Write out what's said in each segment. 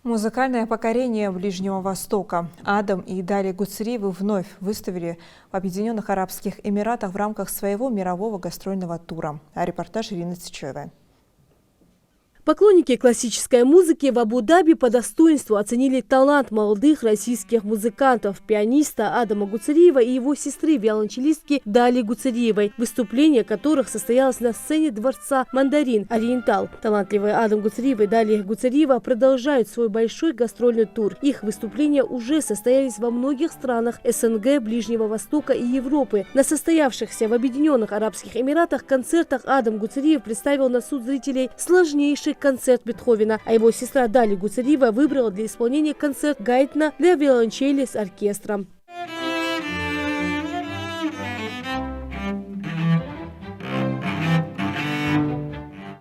Музыкальное покорение Ближнего Востока. Адам и Дали Гуцериевы вновь выставили в Объединенных Арабских Эмиратах в рамках своего мирового гастрольного тура. А репортаж Ирины Цичевой. Поклонники классической музыки в Абу-Даби по достоинству оценили талант молодых российских музыкантов, пианиста Адама Гуцериева и его сестры, виолончелистки Дали Гуцериевой, выступление которых состоялось на сцене дворца «Мандарин» Ориентал. Талантливые Адам Гуцериев и Дали Гуцериева продолжают свой большой гастрольный тур. Их выступления уже состоялись во многих странах СНГ, Ближнего Востока и Европы. На состоявшихся в Объединенных Арабских Эмиратах концертах Адам Гуцериев представил на суд зрителей сложнейший концерт Бетховена, а его сестра Дали Гуцериева выбрала для исполнения концерт Гайдна для виолончели с оркестром.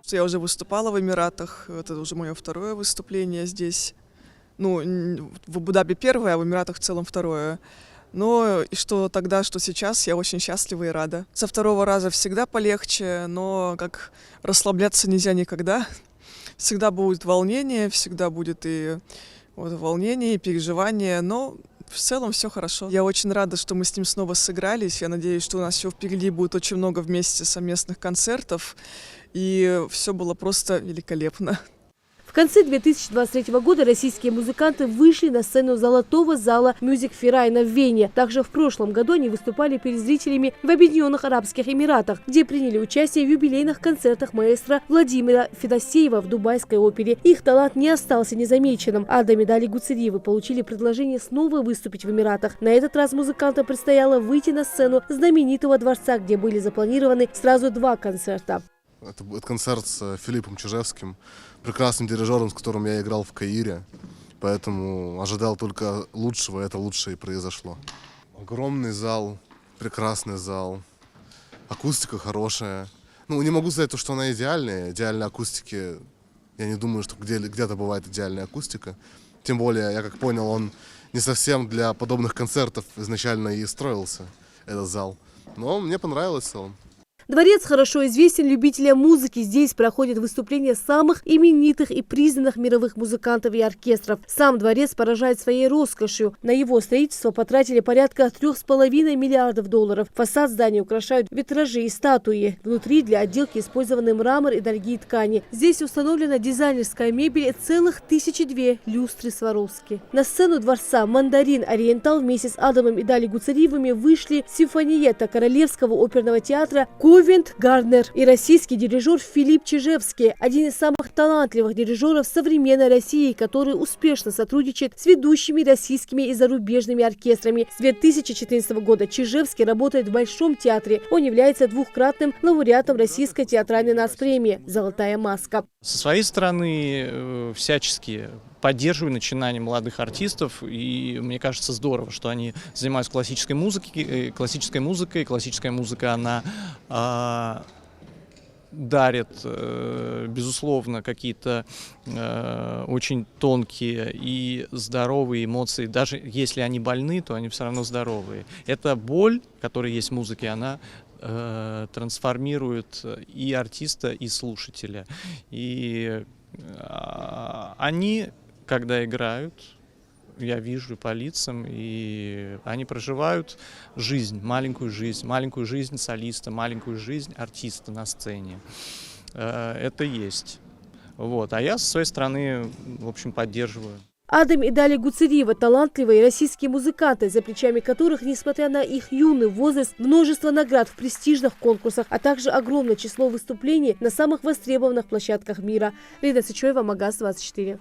Я уже выступала в Эмиратах, это уже мое второе выступление здесь. Ну, в Абу-Даби первое, а в Эмиратах в целом второе. Но и что тогда, что сейчас, я очень счастлива и рада. Со второго раза всегда полегче, но как расслабляться нельзя никогда. Всегда будет волнение, всегда будет и волнение, и переживание, но в целом все хорошо. Я очень рада, что мы с ним снова сыгрались. Я надеюсь, что у нас еще впереди будет очень много вместе совместных концертов. И все было просто великолепно. В конце 2023 года российские музыканты вышли на сцену золотого зала Music Fair в Вене. Также в прошлом году они выступали перед зрителями в Объединенных Арабских Эмиратах, где приняли участие в юбилейных концертах маэстро Владимира Федосеева в Дубайской опере. Их талант не остался незамеченным. Адам и Дали Гуцериевы получили предложение снова выступить в Эмиратах. На этот раз музыкантам предстояло выйти на сцену знаменитого дворца, где были запланированы сразу два концерта. Это будет концерт с Филиппом Чижевским, прекрасным дирижером, с которым я играл в Каире. Поэтому ожидал только лучшего, и это лучшее и произошло. Огромный зал, прекрасный зал, акустика хорошая. Ну, не могу сказать, что она идеальная. Идеальной акустики, я не думаю, что где-то бывает идеальная акустика. Тем более, я как понял, он не совсем для подобных концертов изначально и строился, этот зал. Но мне понравилось в целом. Дворец хорошо известен любителям музыки. Здесь проходят выступления самых именитых и признанных мировых музыкантов и оркестров. Сам дворец поражает своей роскошью. На его строительство потратили порядка $3,5 миллиардов. Фасад здания украшают витражи и статуи. Внутри для отделки использованы мрамор и дорогие ткани. Здесь установлена дизайнерская мебель и целых 1002 люстры Сваровски. На сцену дворца «Мандарин» Ориентал вместе с Адамом и Дали Гуцериевыми вышли симфониетта Королевского оперного театра Ковент Гарднер и российский дирижер Филипп Чижевский, один из самых талантливых дирижеров современной России, который успешно сотрудничает с ведущими российскими и зарубежными оркестрами. С 2014 года Чижевский работает в Большом театре. Он является двукратным лауреатом Российской театральной нацпремии «Золотая маска». Со своей стороны всячески поддерживаю начинания молодых артистов, и мне кажется здорово, что они занимаются классической музыкой. Классическая музыка, она дарит, безусловно, какие-то очень тонкие и здоровые эмоции. Даже если они больны, то они все равно здоровые. Эта боль, которая есть в музыке, она трансформирует и артиста, и слушателя. И они, когда играют, я вижу по лицам, и они проживают жизнь, маленькую жизнь солиста, маленькую жизнь артиста на сцене. Это есть. Вот. А я со своей стороны, в общем, поддерживаю. Адам и Дали Гуцериева – талантливые российские музыканты, за плечами которых, несмотря на их юный возраст, множество наград в престижных конкурсах, а также огромное число выступлений на самых востребованных площадках мира. Ирина Цичевой, Магаз 24.